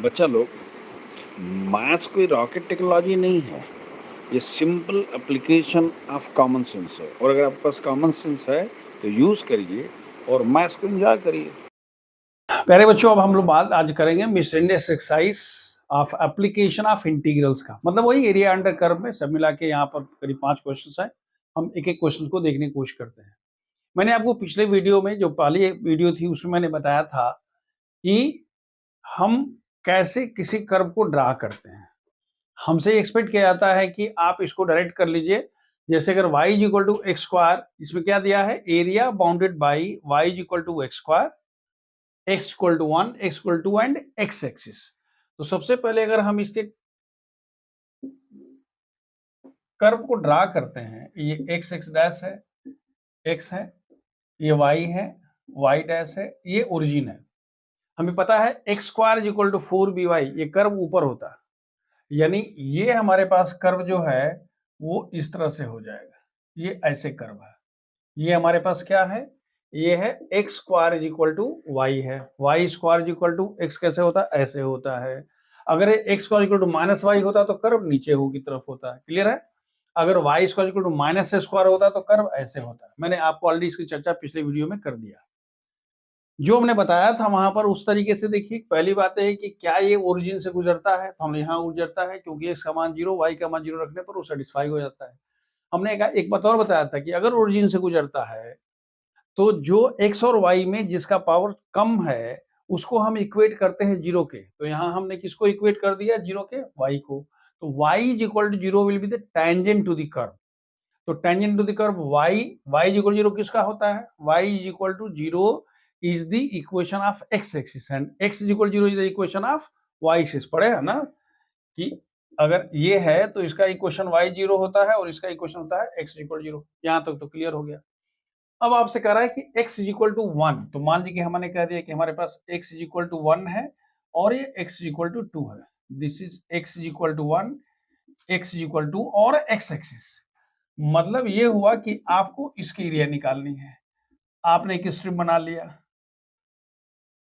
बच्चा लोग, मैथ्स कोई रॉकेट टेक्नोलॉजी नहीं है। ये simple application of common sense है और अगर आपके पास कॉमन सेंस है तो यूज करिए और मैथ्स को एंजॉय करिए। प्यारे बच्चों, अब हम लोग बात आज करेंगे miscellaneous exercise of application of integrals का। मतलब वही एरिया अंडर कर्व में सब मिला के यहाँ पर करीब 5 क्वेश्चंस हैं। हम एक एक क्वेश्चन को देखने की कोशिश करते हैं। मैंने आपको पिछले वीडियो में, जो पहली वीडियो थी, उसमें मैंने बताया था कि हम कैसे किसी कर्व को ड्रा करते हैं। हमसे एक्सपेक्ट किया जाता है कि आप इसको डायरेक्ट कर लीजिए। जैसे अगर y is equal to X square, इसमें क्या दिया है, area bounded by y is equal to X square, x equal to 1, x equal to and x axis. तो सबसे पहले अगर हम इसके कर्व को ड्रा करते हैं, ये x x डैश है, x है, ये y है, y डैश है, ये ओरिजिन है। हमें पता है X square is equal to 4by, ये कर्व ऊपर होता है, यानी ये हमारे पास कर्व जो है वो इस तरह से हो जाएगा। ये ऐसे कर्व है। ये हमारे पास क्या है, ये है X square is equal to Y है। Y square is equal to X कैसे होता है, ऐसे होता है। अगर X square equal to minus Y होता तो कर्व नीचे हो की तरफ होता है। क्लियर है? अगर Y square equal to minus square होता तो कर्व ऐसे होता है। मैंने आपको ऑलरेडी इसकी चर्चा पिछले वीडियो में कर दिया। जो हमने बताया था वहां पर उस तरीके से देखिए। पहली बात है कि क्या ये ओरिजिन से गुजरता है, तो हम यहाँ गुजरता है, क्योंकि एक्स का मान 0, वाई का मान 0 रखने पर वो सेटिस्फाई हो जाता है। हमने एक बात और बताया था कि अगर ओरिजिन से गुजरता है तो जो x और y में जिसका पावर कम है उसको हम इक्वेट करते हैं 0 के। तो यहाँ हमने किसको इक्वेट कर दिया, 0 के, y को। तो y is equal to 0 will be the tangent to the curve. तो tangent to the curve y is equal to 0 किसका होता है, y is equal to 0 is the equation of x axis and x is equal to 0 is the equation of y axis. पढ़े है ना कि अगर ये है तो इसका इक्वेशन y 0 होता है और इसका इक्वेशन होता है x इक्वल 0। यहाँ तक तो क्लियर हो गया। अब आपसे कह रहा है कि x इज इक्वल टू 1, तो मान लीजिए कि हमने कह दिया कि हमारे पास x इज इक्वल टू 1 है और ये x इज इक्वल टू 2 है। This is x is equal to 1, x is equal to और x एक्सिस। मतलब ये हुआ कि आपको इसकी एरिया निकालनी है। आपने एक स्ट्रिप बना लिया।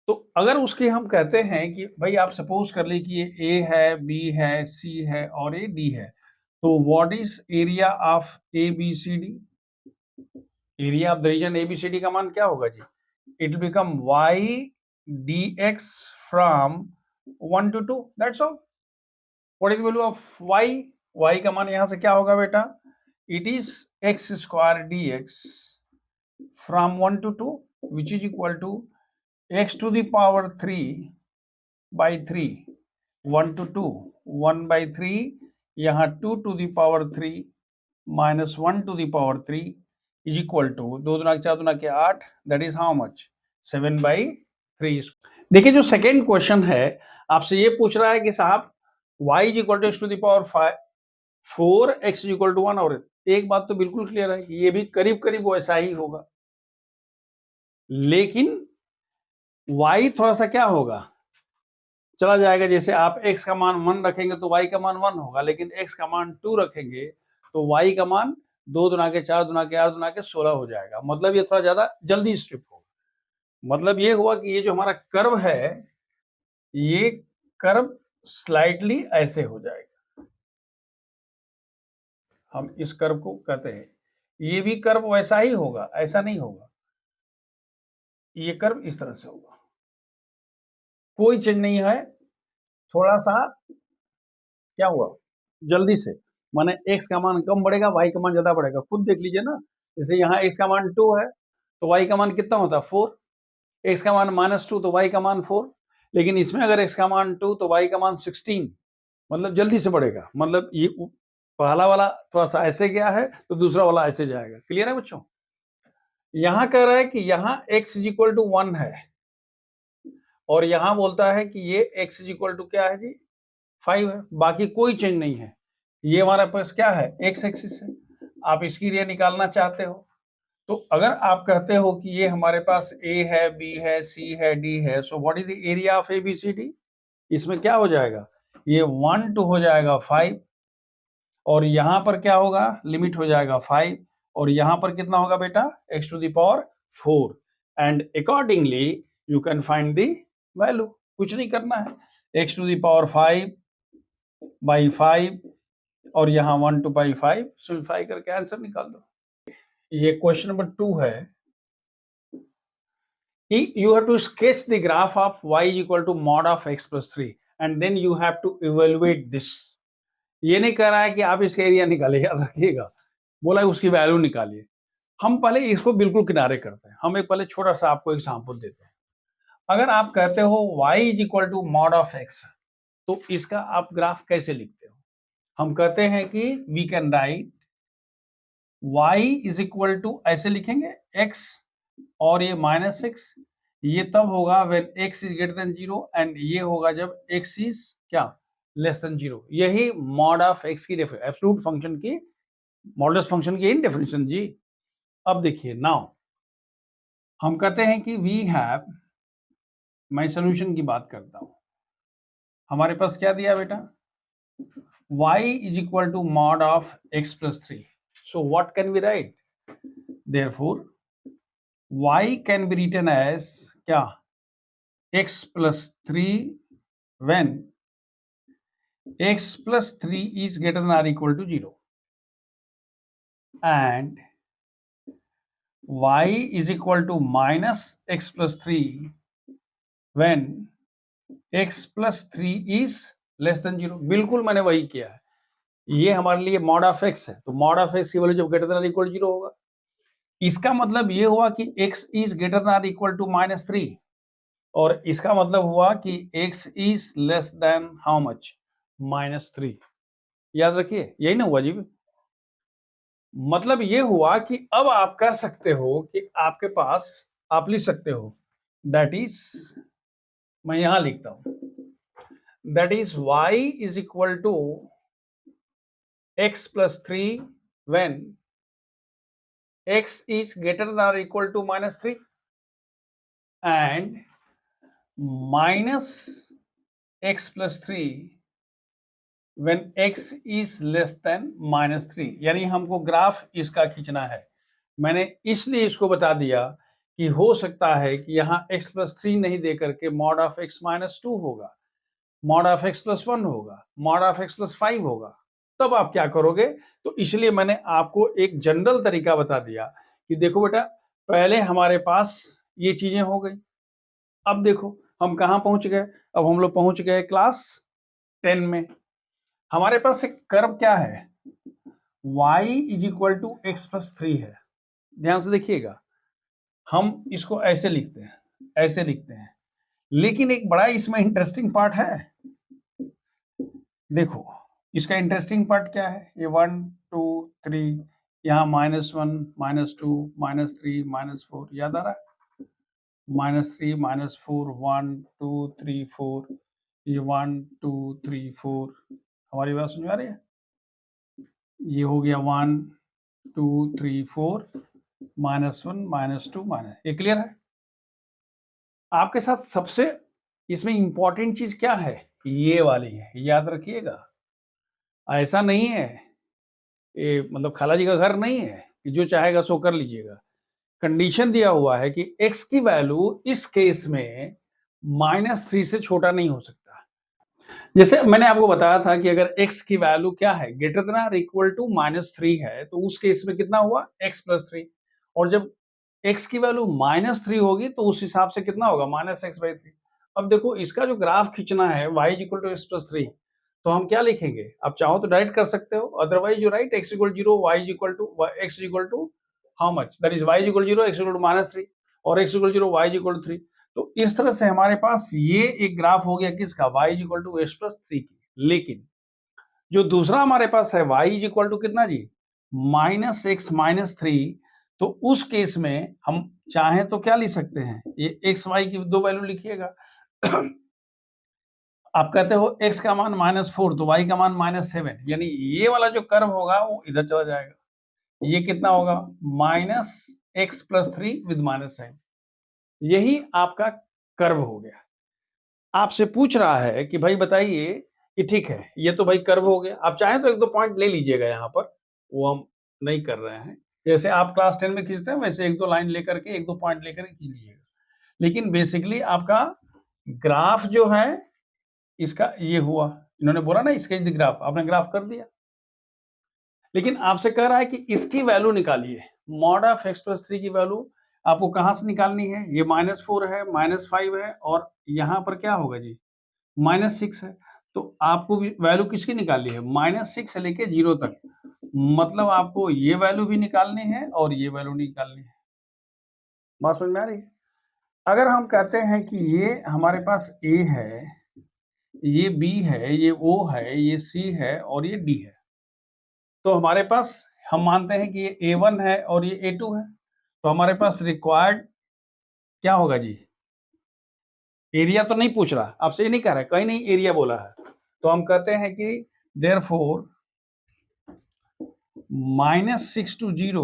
तो अगर उसके हम कहते हैं कि भाई आप सपोज कर ली कि ये a है, b है, c है और ये d है, तो what is area of A B C D? Area of the region ABCD का मान क्या होगा जी? It will become y dx from 1 to 2, that's all. What is the value of y? y का मान यहां से क्या होगा बेटा? It is x square dx from 1 to 2 which is equal to x to the power 3 by 3, 1 to 2, 1 by 3, यहाँ 2 to the power 3 minus 1 to the power 3 is equal to 2 दूना 4 दूना के 8, that is how much? 7 by 3। देखिए जो second question है आपसे ये पूछ रहा है कि साहब y is equal to x to the power 5, 4 x is equal to 1, और एक बात तो बिल्कुल क्लियर है कि ये भी करीब करीब वैसा ही होगा, लेकिन y थोड़ा सा क्या होगा, चला जाएगा। जैसे आप x का मान 1 रखेंगे तो y का मान 1 होगा, लेकिन x का मान 2 रखेंगे तो y का मान 2 दुना के 4 दुना के 8 दुना के 16 हो जाएगा। मतलब ये थोड़ा ज्यादा जल्दी स्ट्रिप होगा। मतलब ये हुआ कि ये जो हमारा कर्व है, ये कर्व स्लाइटली ऐसे हो जाएगा। हम इस कर्व को कहते हैं, ये भी कर्व वैसा ही होगा, ऐसा नहीं होगा। ये कर्व इस तरह से होगा, कोई चेंज नहीं है। थोड़ा सा क्या हुआ, जल्दी से, माने x का मान कम बढ़ेगा, y का मान ज्यादा बढ़ेगा। खुद देख लीजिए ना। जैसे यहाँ x का मान 2 है तो y का मान कितना होता है, 4। x का मान -2 तो y का मान 4। लेकिन इसमें अगर x का मान 2 तो y का मान 16। मतलब जल्दी से बढ़ेगा। मतलब ये पहला वाला थोड़ा सा ऐसे गया है तो दूसरा वाला ऐसे जाएगा। क्लियर है बच्चों? यहाँ कह रहा है कि यहाँ x इज इक्वल टू 1 है और यहाँ बोलता है कि ये x इज इक्वल टू क्या है जी, 5 है। बाकी कोई चेंज नहीं है। ये हमारे पास क्या है, x एक्सिस है। आप इसकी एरिया निकालना चाहते हो तो अगर आप कहते हो कि ये हमारे पास a है, b है, c है, d है, so what is the area of ABCD? इसमें क्या हो जाएगा, ये 1 2 हो जाएगा 5 और यहाँ पर क्या होगा, लिमिट हो जाएगा 5 और यहाँ पर कितना होगा बेटा, x to the power 4 and accordingly you can find the value. कुछ नहीं करना है, x to the power 5 by 5 और यहाँ 1 टू बाई 5 सिंप्लीफाई करके आंसर निकाल दो। ये क्वेश्चन नंबर 2 है कि you have to sketch the graph of y is equal to mod of x plus 3 and then you have to evaluate this। ये नहीं कह रहा है कि आप इसका एरिया निकालिए, याद रखिएगा, बोला है उसकी वैल्यू निकालिए। हम पहले इसको बिल्कुल किनारे करते हैं, हम एक पहले छोटा सा आपको एग्जांपल देते हैं। अगर आप कहते हो y is equal to mod of x, तो इसका आप ग्राफ कैसे लिखते हो? हम कहते हैं कि we can write y is equal to, ऐसे लिखेंगे x और ये माइनस x, ये तब होगा when x is greater then 0 and ये होगा जब x इज क्या, लेस देन 0। यही मॉड ऑफ x की एब्सोल्यूट फंक्शन की, मॉडुलस फंक्शन की डेफिनेशन जी। अब देखिए नाउ हम कहते हैं कि वी हैव, मैं सॉल्यूशन की बात करता हूं, हमारे पास क्या दिया बेटा, y is equal to mod of x plus 3, so what can we write, therefore y can be written as क्या, x plus 3 when x plus 3 is greater than or equal to 0 and y is equal to minus x plus 3 when x plus 3 is less than 0। बिल्कुल मैंने वही किया है, ये हमारे लिए mod of x है, तो मॉड ऑफ x की वैल्यू जब ग्रेटर देन इक्वल 0 होगा, इसका मतलब ये हुआ कि x is greater than equal to -3 और इसका मतलब हुआ कि x is less than how much, -3। याद रखिए, यही ना हुआ जी। मतलब ये हुआ कि अब आप कह सकते हो कि आपके पास, आप लिख सकते हो दैट इज, मैं यहां लिखता हूं, that is y is equal to x plus 3 when x is greater than or equal to -3 and minus x plus 3 when x is less than -3। यानी हमको ग्राफ इसका खींचना है। मैंने इसलिए इसको बता दिया कि हो सकता है कि यहाँ x plus 3 नहीं दे करके mod of x minus 2 होगा, mod of x plus 1 होगा, mod of x plus 5 होगा, तब आप क्या करोगे? तो इसलिए मैंने आपको एक जनरल तरीका बता दिया कि देखो बेटा, पहले हमारे पास ये चीजें हो गई, अब देखो हम कहां पहुंच गए, अब हम लोग पहुंच गए क्लास 10 में। हमारे पास एक कर्व क्या है, y is equal to x plus 3 है। ध्यान से देखिएगा, हम इसको ऐसे लिखते हैं, ऐसे लिखते हैं, लेकिन एक बड़ा इसमें इंटरेस्टिंग पार्ट है। देखो इसका इंटरेस्टिंग पार्ट क्या है, ये 1 2 3, यहाँ -1 -2 -3 -4, याद आ रहा है, -3 -4 1 2 3 4, ये 1 2 3 4, हमारी बात समझ आ रही है? ये हो गया 1 2 3 4 -1 -2 ये क्लियर है? आपके साथ सबसे इसमें इंपॉर्टेंट चीज क्या है, ये वाली है, याद रखिएगा। ऐसा नहीं है, ये मतलब खाला जी का घर नहीं है कि जो चाहेगा सो कर लीजिएगा। कंडीशन दिया हुआ है कि x की वैल्यू इस केस में -3 से छोटा नहीं हो सकता। जैसे मैंने आपको बताया था कि अगर x की वैल्यू क्या है, ग्रेटर देन और इक्वल टू -3 है, तो उस केस में कितना हुआ, x प्लस 3, और जब x की वैल्यू -3 होगी तो उस हिसाब से कितना होगा, -x/3। अब देखो इसका जो ग्राफ खींचना है y equal to x plus 3, तो हम क्या लिखेंगे, आप चाहो तो डायरेक्ट कर सकते हो, otherwise you write x equal 0, y equal to x equal to how much, that is y equal 0, x equal to -3 और x equal 0, y equal to 3। तो इस तरह से हमारे पास ये एक ग्राफ हो गया किसका, y equal to x plus 3 की। लेकिन जो दूसरा हमारे पास है y इक्वल टू कितना जी, -x -3, तो उस केस में हम चाहें तो क्या लिख सकते हैं, ये x y की दो वैल्यू लिखिएगा। आप कहते हो x का मान -4 तो y का मान -7, यानी ये वाला जो कर्व होगा वो इधर चला जाएगा, ये कितना होगा, -x प्लस 3 विद -7, यही आपका कर्व हो गया। आपसे पूछ रहा है कि भाई बताइए कि ठीक है, ये तो भाई कर्व हो गया, आप चाहें तो एक दो पॉइंट ले लीजिएगा यहाँ पर, वो हम नहीं कर रहे हैं, जैसे आप क्लास 10 में खींचते हैं वैसे एक दो लाइन लेकर के, एक दो पॉइंट लेकर के खींच लीजिएगा। लेकिन बेसिकली आपका ग्राफ जो है इसका ये हुआ, इन्होंने बोला ना स्केच द ग्राफ, आपने ग्राफ कर दिया, लेकिन आपसे कह रहा है कि इसकी वैल्यू निकालिए। मॉड ऑफ x प्लस 3 की वैल्यू आपको कहां से निकालनी है? ये -4 है, -5 है और यहां पर क्या होगा जी? -6 है। तो आपको भी वैल्यू किसकी निकालनी है? -6 से लेके 0 तक। मतलब आपको ये वैल्यू भी निकालनी है और ये वैल्यू निकालनी है। बात समझ में आ रही है? अगर हम कहते हैं कि ये हमारे पास A है, ये B है, ये O है, ये C है और ये D है, तो हमारे पास हम मानते हैं कि ये A1 है और ये A2 है, तो हमारे पास रिक्वायर्ड क्या होगा जी? एरिया तो नहीं पूछ रहा, आपसे ये नहीं कह रहा है, कहीं नहीं एरिया बोला है, तो हम कहते हैं कि therefore -6 to 0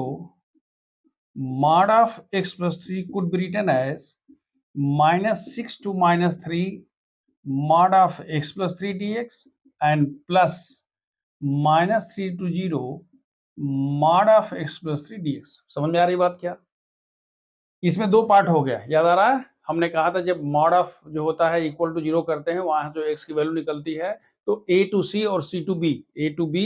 mod of x plus 3 could be written as -6 to -3 mod of x plus 3 dx and plus -3 to 0 mod of x plus 3 dx। समझ में आ रही बात क्या? इसमें दो पार्ट हो गया, याद आ रहा है? हमने कहा था जब मॉड ऑफ जो होता है इक्वल टू 0 करते हैं, वहां जो x की वैल्यू निकलती है, तो a टू c और c to b, a to b,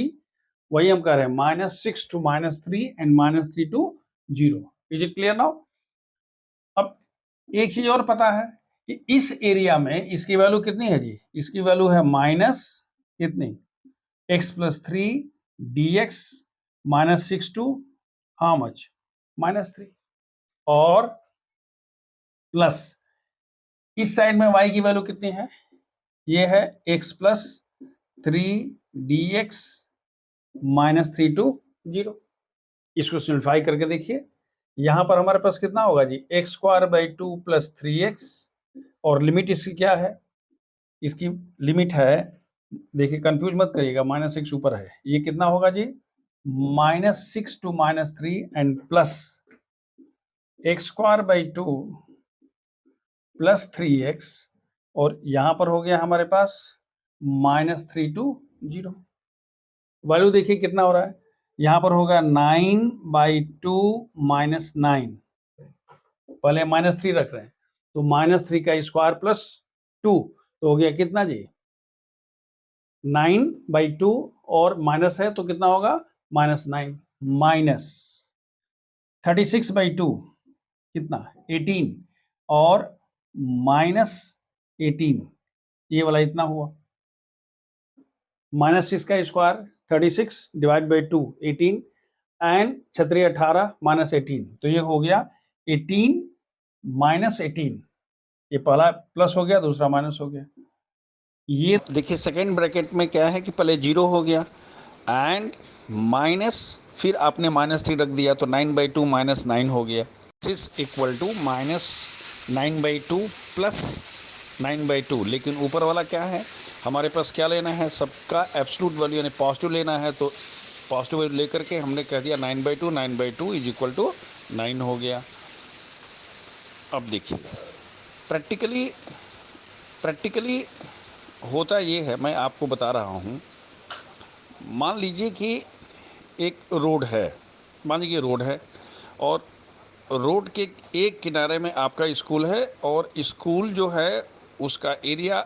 वही हम कह रहे हैं -6 to -3 and -3 to 0। Is it clear now? अब एक चीज और पता है कि इस एरिया में इसकी वैल्यू कितनी है जी? इसकी वैल्यू है माइनस कितनी? x plus 3 dx -6 to how much? -3 और प्लस इस साइड में y की वैल्यू कितनी है? ये है x प्लस 3 dx -3 टू 0। इसको सिंप्लीफाई करके देखिए, यहां पर हमारे पास कितना होगा जी? X square by 2 plus 3x और लिमिट इसकी क्या है? इसकी लिमिट है, देखिए कंफ्यूज मत करिएगा, -6 ऊपर है, ये कितना होगा जी? -6 to -3 and plus x square by 2 plus 3x और यहां पर हो गया हमारे पास -3 टू 0। वैल्यू देखिए कितना हो रहा है, यहां पर होगा 9/2 -9, पहले -3 रख रहे हैं, तो -3 का स्क्वायर प्लस 2, तो हो गया कितना जी? 9/2 और माइनस है तो कितना होगा? -9 माइनस 36/2 कितना? 18 और -18, ये वाला इतना हुआ। -6 का स्क्वायर 36 डिवाइड बाई 2 18 एंड 6 18 -18, तो ये हो गया 18 -18, ये पहला प्लस हो गया, दूसरा माइनस हो गया। ये देखिए सेकेंड ब्रैकेट में क्या है कि पहले 0 हो गया एंड माइनस, फिर आपने -3 रख दिया तो 9/2 -9 हो गया। This is equal to -9/2 plus 9/2, लेकिन ऊपर वाला क्या है, हमारे पास क्या लेना है? सबका एब्सोल्यूट वैल्यू यानी पॉजिटिव लेना है, तो पॉजिटिव वैल्यू लेकर के हमने कह दिया 9/2 इज इक्वल टू 9 हो गया। अब देखिए प्रैक्टिकली होता ये है, मैं आपको बता रहा हूँ। मान लीजिए कि एक रोड है, मान लीजिए रोड है और रोड के एक किनारे में आपका स्कूल है और स्कूल जो है उसका एरिया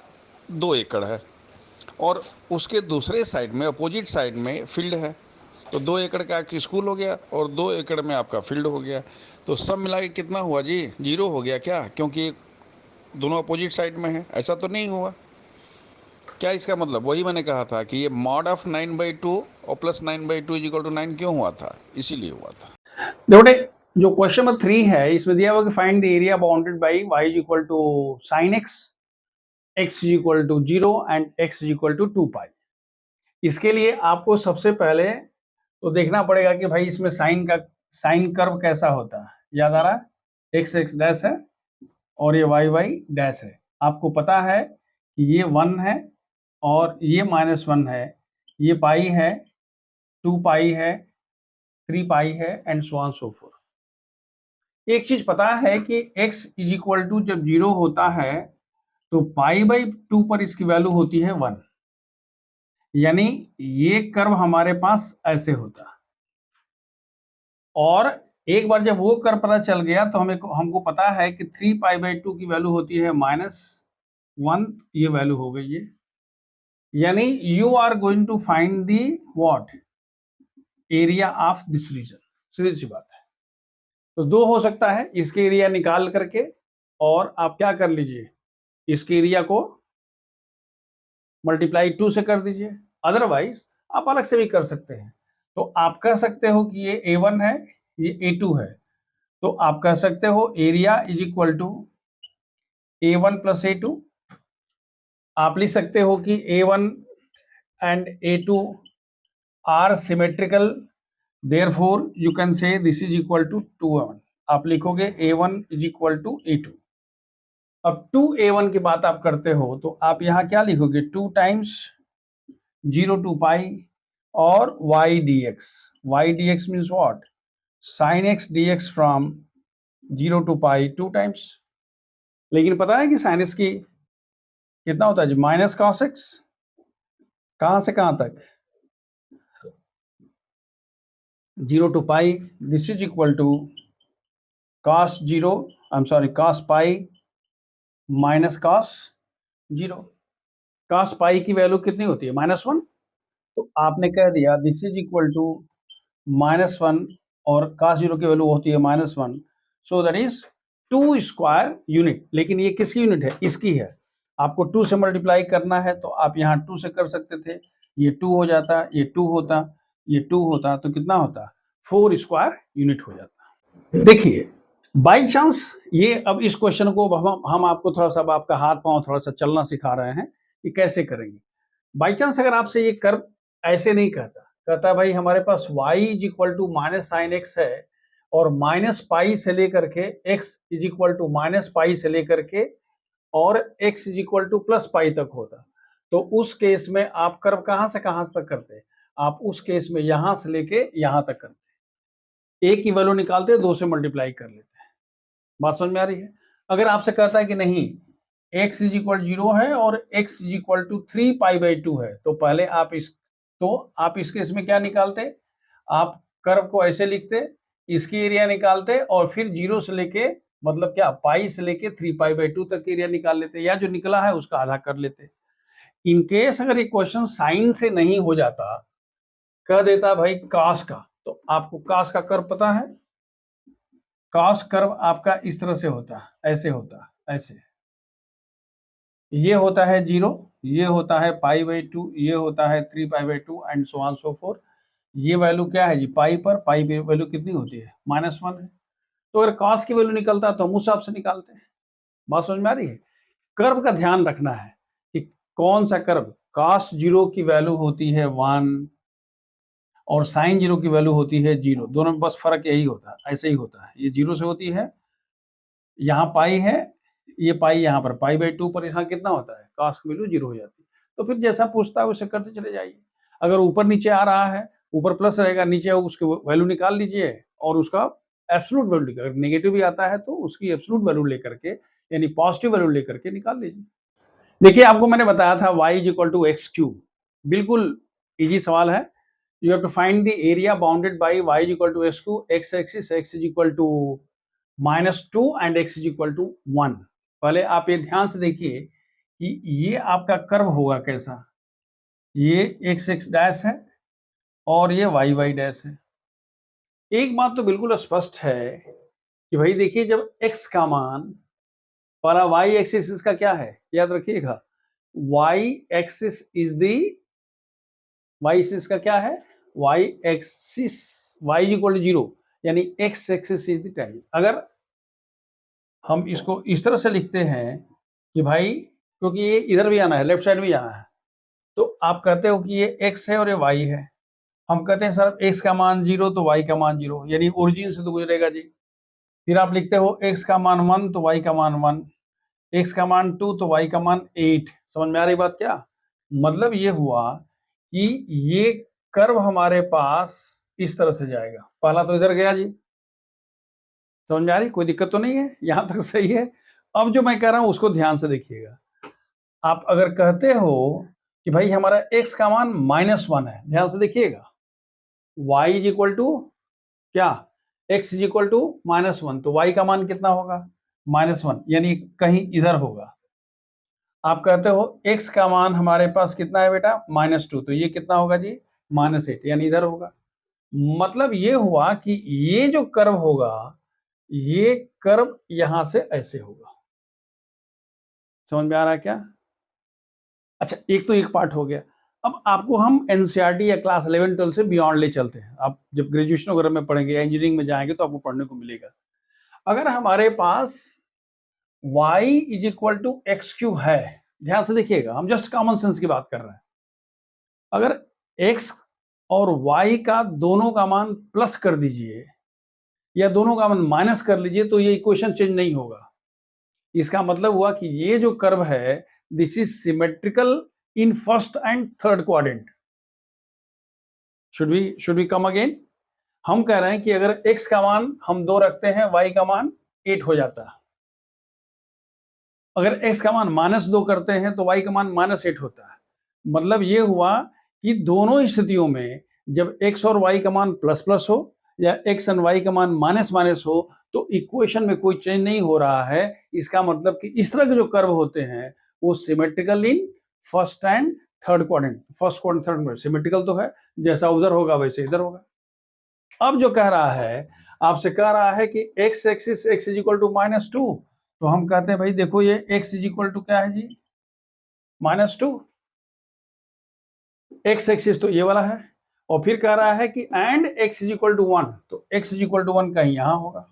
2 एकड़ है और उसके दूसरे साइड में अपोजिट साइड में फील्ड है, तो 2 एकड़ का आपकी स्कूल हो गया और 2 एकड़ में आपका फील्ड हो गया, तो सब मिला के कितना हुआ जी? 0 हो गया क्या? क्योंकि दोनों अपोजिट साइड में है। ऐसा तो नहीं हुआ क्या? इसका मतलब वही मैंने कहा था कि ये मॉड ऑफ 9/2 और प्लस 9/2 इज इक्वल टू 9 क्यों हुआ था? इसीलिए हुआ था। देखो जो क्वेश्चन नंबर 3 है, इसमें दिया हुआ कि find the area bounded by y is equal to sin x, x is equal to 0 and x is equal to 2 pi. इसके लिए आपको सबसे पहले तो देखना पड़ेगा कि भाई इसमें साइन कर्व कैसा होता है। याद आ रहा है? x x डैश है और ये y y डैश है। आपको पता है कि ये 1 है और ये -1 है, ये पाई है, 2 पाई है, 3 पाई है and so on so fourth. एक चीज पता है कि x इज इक्वल टू जब 0 होता है तो पाई/2 पर इसकी वैल्यू होती है 1, यानी ये कर्व हमारे पास ऐसे होता है। और एक बार जब वो कर्व पता चल गया तो हमको पता है कि 3 पाई/2 की वैल्यू होती है 1 ये वैल्यू हो गई ये, यानी you are going to find the what area of this region. सीधी सी बात है। तो दो हो सकता है, इसके एरिया निकाल करके और आप क्या कर लीजिए, इसके एरिया को मल्टीप्लाई 2 से कर दीजिए, अदरवाइज आप अलग से भी कर सकते हैं। तो आप कह सकते हो कि ये A1 है, ये A2 है, तो आप कह सकते हो area is equal to A1 plus A2। आप लिख सकते हो कि A1 and A2 are symmetrical, therefore you can say this is equal to 2A1। आप लिखोगे A1 is equal to A2। अब 2A1 की बात आप करते हो तो आप यहां क्या लिखोगे, 2 टाइम्स 0 टू पाई और y dx। y dx means what? sin x dx from 0 to pi 2 times. लेकिन पता है कि sin x की कितना होता है जी, माइनस cos x। कहां से कहां तक, 0 to pi, this is equal to cos 0, I am sorry cos pi minus cos 0। cos pi की वैल्यू कितनी होती है, -1। तो आपने कह दिया दिस इज इक्वल टू -1 और cos 0 की वैल्यू होती है -1, so that is 2 square unit. लेकिन ये किसकी यूनिट है, इसकी है। आपको 2 से मल्टीप्लाई करना है तो आप यहाँ 2 से कर सकते थे, ये 2 हो जाता, ये 2 होता, ये 2 होता, तो कितना होता, 4 स्क्वायर यूनिट हो जाता। देखिए बाई चांस ये, अब इस क्वेश्चन को हम आपको थोड़ा सा, आपका हाथ पांव थोड़ा सा चलना सिखा रहे हैं कि कैसे करेंगे। बाई चांस अगर आपसे ये कर्व ऐसे नहीं कहता, कहता भाई हमारे पास y is equal to minus sine x है और माइनस पाई से लेकर के x is equal to minus pi से लेकर के और x is equal to plus pi तक होता, तो उस केस में आप कर्व कहां से कहां तक करते, आप उस केस में यहां से लेके यहां तक करते, a की वैल्यू निकालते, 2 से मल्टीप्लाई कर लेते हैं। बात समझ में आ रही है। अगर आपसे कहता है कि नहीं x इज इक्वल 0 है और x is equal to 3 pi by 2 है, तो पहले आप इस केस में क्या निकालते, आप कर्व को ऐसे लिखते, इसकी एरिया निकालते और फिर 0 से लेके, मतलब क्या, पाई से लेके 3 पाई बाई 2 तक एरिया निकाल लेते, या जो निकला है उसका आधा कर लेते। इन केस अगर ये क्वेश्चन साइन से नहीं हो जाता, कह देता भाई कास का, तो आपको कास का कर्व पता है, कास कर्व आपका इस तरह से होता, ऐसे होता, ऐसे, ये होता है 0, ये होता है पाई बाई 2, ये होता है 3 pi by 2 and so on so fourth. ये वैल्यू क्या है जी, पाई पर, पाई वैल्यू कितनी होती है, -1 है। तो अगर कॉस की वैल्यू निकलता है तो हम उस हिसाब से निकालते हैं। बात समझ में आ रही है। कर्व का ध्यान रखना है कि कौन सा कर्व, cos 0 की वैल्यू होती है 1 और sin 0 की वैल्यू होती है 0, दोनों में बस फर्क यही होता है, ऐसे ही होता है। ये 0 से होती है, यहाँ पाई है, ये पाई यहाँ पर पाई बाई 2 पर, यहाँ कितना होता है, cos की वैल्यू 0 हो जाती है। तो फिर जैसा पूछता है वैसे करते चले जाइए। अगर ऊपर नीचे आ रहा है, ऊपर प्लस रहेगा, नीचे उसकी वैल्यू निकाल लीजिए और उसका एब्सोल्यूट वैल्यू लेकर, अगर नेगेटिव भी आता है तो उसकी एब्सोल्यूट वैल्यू लेकर के, यानी पॉजिटिव वैल्यू लेकर के निकाल लीजिए। देखिए आपको मैंने बताया था y is equal to x cube, बिल्कुल इजी सवाल है। You have to find the area bounded by y is equal to x cube, x axis x is equal to -2 and x is equal to 1। पहले आप ये ध्यान से देखिए कि ये आपका कर्व होगा कैसा, ये x x डैश है और ये y y डैश है। एक बात तो बिल्कुल स्पष्ट है कि भाई देखिए, जब x का मान, पहला y एक्सिस इसका क्या है, याद रखिएगा, y axis is the, y axis का क्या है, y axis, y is equal to 0, यानी x axis is the time. अगर हम इसको इस तरह से लिखते हैं कि भाई, क्योंकि ये इधर भी आना है, लेफ्ट साइड भी आना है, तो आप कहते हो कि ये x है और ये y है। हम कहते हैं सर x का मान 0 तो y का मान 0, यानी ओरिजिन से तो गुजरेगा जी। फिर आप लिखते हो x का मान 1 तो y का मान 1, x का मान 2 तो y का मान 8। समझ में आ रही बात क्या, मतलब ये हुआ कि ये कर्व हमारे पास इस तरह से जाएगा। पहला तो इधर गया जी, समझ में आ रही, कोई दिक्कत तो नहीं है, यहां तक सही है। अब जो मैं कह रहा हूं उसको ध्यान से देखिएगा। आप अगर कहते हो कि भाई हमारा x का मान -1 है, ध्यान से देखिएगा, y इज इक्वल टू क्या, x इज इक्वल टू -1, तो y का मान कितना होगा, -1, यानी कहीं इधर होगा। आप कहते हो x का मान हमारे पास कितना है बेटा -2, तो ये कितना होगा जी -8, यानी इधर होगा। मतलब ये हुआ कि ये जो कर्व होगा, ये कर्व यहां से ऐसे होगा। समझ में आ रहा है क्या? अच्छा, एक तो एक पार्ट हो गया। अब आपको हम एनसीईआरटी या क्लास 11 12 से बियॉन्ड ले चलते हैं। आप जब ग्रेजुएशन वगैरह में पढ़ेंगे या इंजीनियरिंग में जाएंगे तो आपको पढ़ने को मिलेगा। अगर हमारे पास y is equal to x cube है, ध्यान से देखिएगा, हम जस्ट कॉमन सेंस की बात कर रहे हैं। अगर x और y का दोनों का मान प्लस कर दीजिए या दोनों का मान माइनस कर लीजिए तो ये इक्वेशन चेंज नहीं होगा। इसका मतलब हुआ कि ये जो कर्व है, this is symmetrical in first and third quadrant. Should we come again? हम कह रहे हैं कि अगर x का मान हम 2 रखते हैं, y का मान 8 हो जाता है। अगर x का मान -2 करते हैं तो y का मान -8 होता है। मतलब ये हुआ कि दोनों स्थितियों में जब x और y का मान प्लस प्लस हो या x और y का मान माइनस माइनस हो तो इक्वेशन में कोई चेंज नहीं हो रहा है। इसका मतलब कि इस तरह के जो कर्व होते हैं वो symmetrical in first and third quadrant. First quadrant third quadrant symmetrical तो है, जैसा उधर होगा वैसे इधर होगा। अब जो कह रहा है, आपसे कह रहा है कि x axis x is equal to -2, तो हम कहते हैं भाई देखो ये x इज इक्वल टू क्या है जी -2, x एक्सिस तो ये वाला है। और फिर कह रहा है कि and x is equal to 1, तो x इज इक्वल टू 1 कहीं यहां होगा।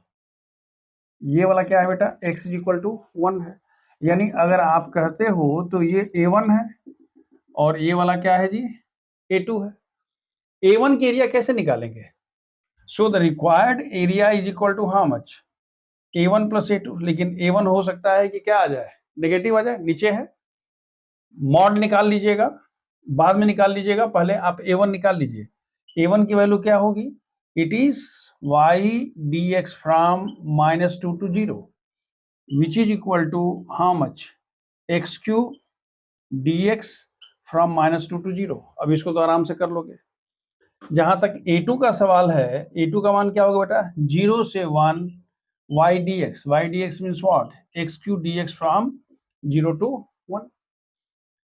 ये वाला क्या है बेटा, x इज इक्वल टू 1 है। यानी अगर आप कहते हो तो ये a1 है और ये वाला क्या है जी a2 है। a1 की एरिया कैसे निकालेंगे? So the required area is equal to how much, a1 plus a2। लेकिन a1 हो सकता है कि क्या आ जाए, नेगेटिव आ जाए, नीचे है। मॉड निकाल लीजिएगा, बाद में निकाल लीजिएगा, पहले आप a1 निकाल लीजिए। a1 की वैल्यू क्या होगी, it is y dx from -2 to 0 which is equal to how much, x cube dx from -2 to 0। अब इसको तो आराम से कर लोगे। जहां तक a2 का सवाल है, a2 का मान क्या होगा बेटा, 0 से 1 y dx means what, x cube dx from 0 to 1।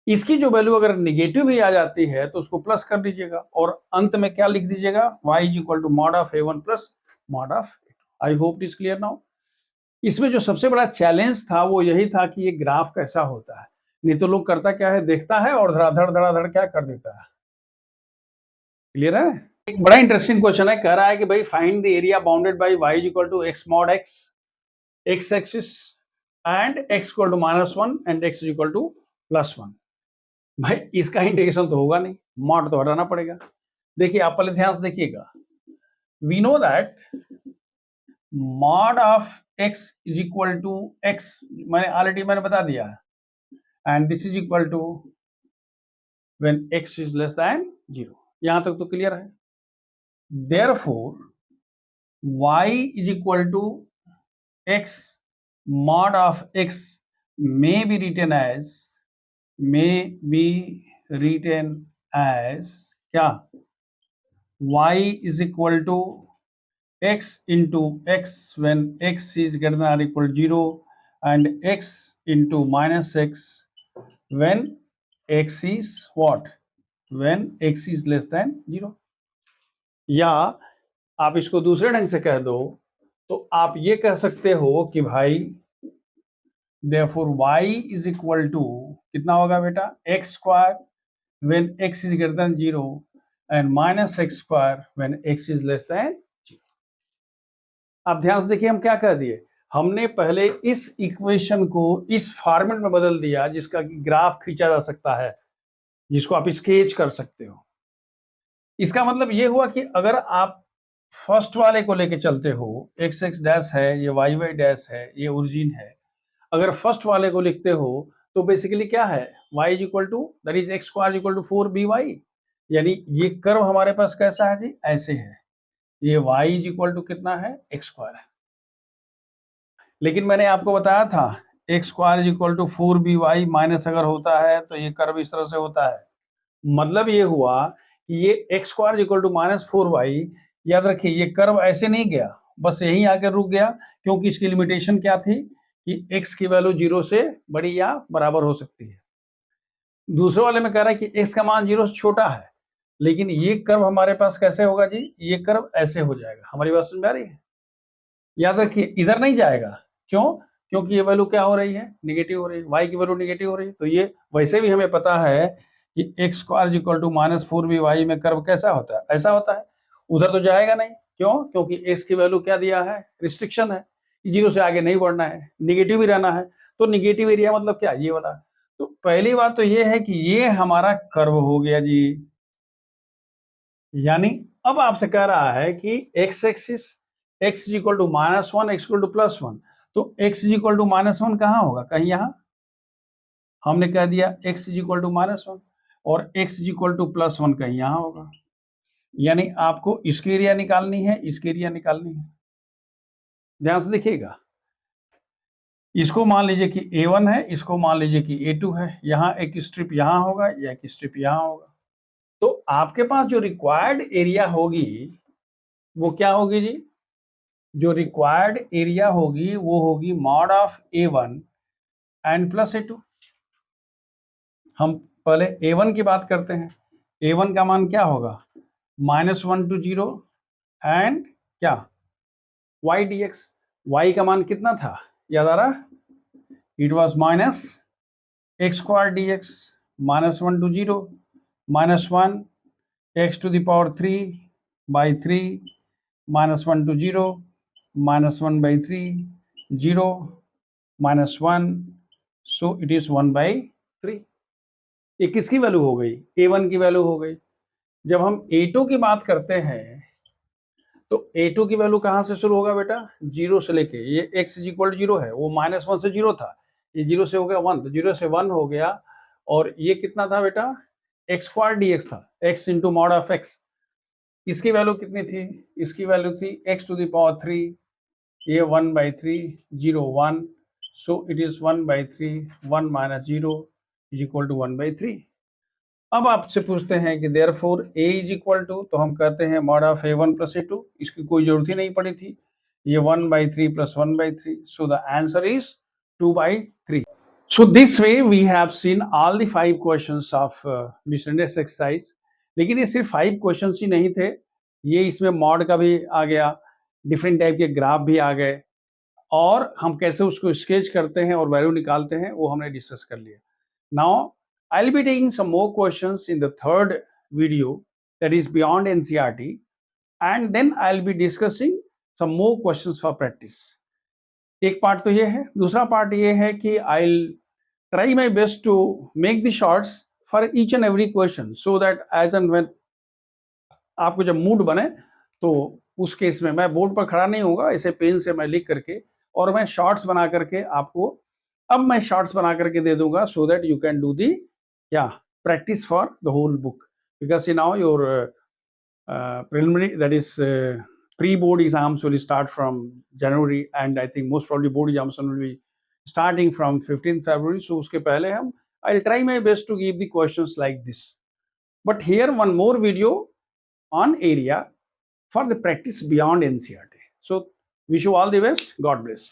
इसकी जो वैल्यू अगर निगेटिव भी आ जाती है तो उसको प्लस कर दीजिएगा और अंत में क्या लिख दीजिएगा, y is equal to mod of a1 plus mod of a2। I hope it is clear now. इसमें जो सबसे बड़ा चैलेंज था वो यही था कि ये ग्राफ कैसा होता है। नहीं तो लोग करता क्या है, देखता है और धड़ाधड़ क्या कर देता है। क्लियर है? एक बड़ा इंटरेस्टिंग क्वेश्चन है, कह रहा है कि भाई find the area bounded by y is equal to x mod x, x axis and x equal to -1 and x is equal to +1। भाई इसका इंटीग्रेशन तो होगा नहीं, मॉड तो हटाना पड़ेगा। देखिए आप पहले ध्यान से देखिएगा, we know that mod of x is equal to x, मैंने बता दिया है, and this is equal to when x is less than 0। यहां तक तो क्लियर है। Therefore y is equal to x mod of x may be written as क्या, y is equal to x into x when x is greater than or equal to 0 and x into -x when x is what, when x is less than 0। या आप इसको दूसरे ढंग से कह दो तो आप ये कह सकते हो कि भाई therefore y is equal to कितना होगा बेटा, x square when x is greater than 0 and minus x square when x is less than 0। आप ध्यान से देखिए हम क्या कह दिए, हमने पहले इस इक्वेशन को इस फॉर्मेट में बदल दिया जिसका कि ग्राफ खींचा जा सकता है, जिसको आप स्केच कर सकते हो। इसका मतलब ये हुआ कि अगर आप फर्स्ट वाले को लेके चलते हो, एक्स एक्स डैश है, ये वाई वाई डैश है, ये ओरिजिन है, अगर फर्स्ट वाले को लिखते हो तो बेसिकली क्या है, y is equal to that is x square equal to 4by, यानी ये कर्व हमारे पास कैसा है जी, ऐसे है। ये y इज इक्वल टू कितना है, एक्स स्क्वायर है। लेकिन मैंने आपको बताया था x square is equal to 4by minus अगर होता है तो ये कर्व इस तरह से होता है। मतलब ये हुआ कि ये x square equal to -4y, याद रखिए ये कर्व ऐसे नहीं गया, बस यहीं आकर रुक गया, क्योंकि इसकी लिमिटेशन क्या थी, कि x की वैल्यू 0 से बड़ी या बराबर हो सकती है। दूसरे वाले में कह रहा है कि x का मान 0 से छोटा है, लेकिन ये कर्व हमारे पास कैसे होगा जी? ये कर्व ऐसे हो जाएगा। हमारी बात समझ में आ रही है? याद रखिए इधर नहीं जाएगा। क्यों? क्योंकि ये वैल्यू क्या हो रही है? नेगेटिव हो रही है। y की वैल्यू नेगेटिव हो रही है। तो ये वैसे भी हमें पता है कि x square equal to -4by में कर्व कैसा होता है? ऐसा होता है। उधर तो जाएगा नहीं। क्यों? क्योंकि x की वैल्यू क्या दिया है? रिस्ट्रिक्शन है। 0 से आगे नहीं बढ़ना है, नेगेटिव ही रहना है। तो नेगेटिव एरिया मतलब क्या? ये वाला। तो पहली बात तो ये है कि ये हमारा कर्व हो गया जी। यानी अब आपसे कह रहा है कि x axis x is equal to -1, x equal to +1, तो x इज इक्वल टू -1 कहाँ होगा? कहीं यहाँ हमने कह दिया x इज इक्वल टू -1 और x इज इक्वल टू +1 कहीं यहाँ होगा। यानी आपको इसकी एरिया निकालनी है, इसकी एरिया निकालनी है। ध्यान से देखिएगा, इसको मान लीजिए कि A1 है, इसको मान लीजिए कि A2 है। यहाँ एक स्ट्रिप यहाँ होगा या एक स्ट्रिप यहाँ होगा। तो आपके पास जो रिक्वायर्ड एरिया होगी वो क्या होगी जी? जो रिक्वायर्ड एरिया होगी वो होगी mod of A1 and plus A2। हम पहले A1 की बात करते हैं। A1 का मान क्या होगा? -1 to 0 एंड क्या? y dx। y का मान कितना था? याद आ रहा? It was -x square dx, -1 to 0, -1 x to the power 3 by 3, -1 to 0, -1 by 3, 0, -1, so it is 1 by 3। ये किसकी वैल्यू हो गई? A1 की वैल्यू हो गई। जब हम A2 की बात करते हैं तो A2 की वैल्यू कहां से शुरू होगा बेटा? 0 से लेके। ये x इज इक्वल टू 0 है, वो -1 से 0 था, ये 0 से हो गया 1, तो 0 से 1 हो गया। और ये कितना था बेटा? x स्क्वायर dx था, x into mod of x। इसकी वैल्यू कितनी थी? इसकी वैल्यू थी x टू द पावर 3, ये 1 by 3, 0, 1, so it is 1 by 3, 1 minus 0 is equal to 1 by 3। अब आपसे पूछते हैं कि therefore a is equal to, तो हम कहते हैं mod of A1 plus A2। इसकी कोई जरूरत ही नहीं पड़ी थी। ये 1 by 3 plus 1 by 3, so the answer is 2 by 3। So this way we have seen all the 5 questions of miscellaneous exercise। लेकिन ये सिर्फ 5 questions ही नहीं थे, ये इसमें मॉड का भी आ गया, डिफरेंट टाइप के ग्राफ भी आ गए, और हम कैसे उसको स्केच करते हैं और वैल्यू निकालते हैं वो हमने डिस्कस कर लिया। Now I'll be taking some more questions in the third video, that is beyond NCERT, and then I'll be discussing some more questions for practice। एक पार्ट तो ये है। दूसरा पार्ट ये है कि I'll try my best to make the shorts for each and every question, so that as and when आपको जब मूड बने तो उस केस में मैं बोर्ड पर खड़ा नहीं होगा, ऐसे पेन से मैं लिख करके और मैं शॉर्ट्स बना करके आपको, अब मैं शॉर्ट्स बना करके दे दूंगा, so that you can do the practice for the whole book, because now your preliminary, that is pre-board exams will start from January, and I think most probably board exams will be starting from 15th February। So uske pehle I'll try my best to give the questions like this। But here one more video on area for the practice beyond NCERT। So wish you all the best. God bless।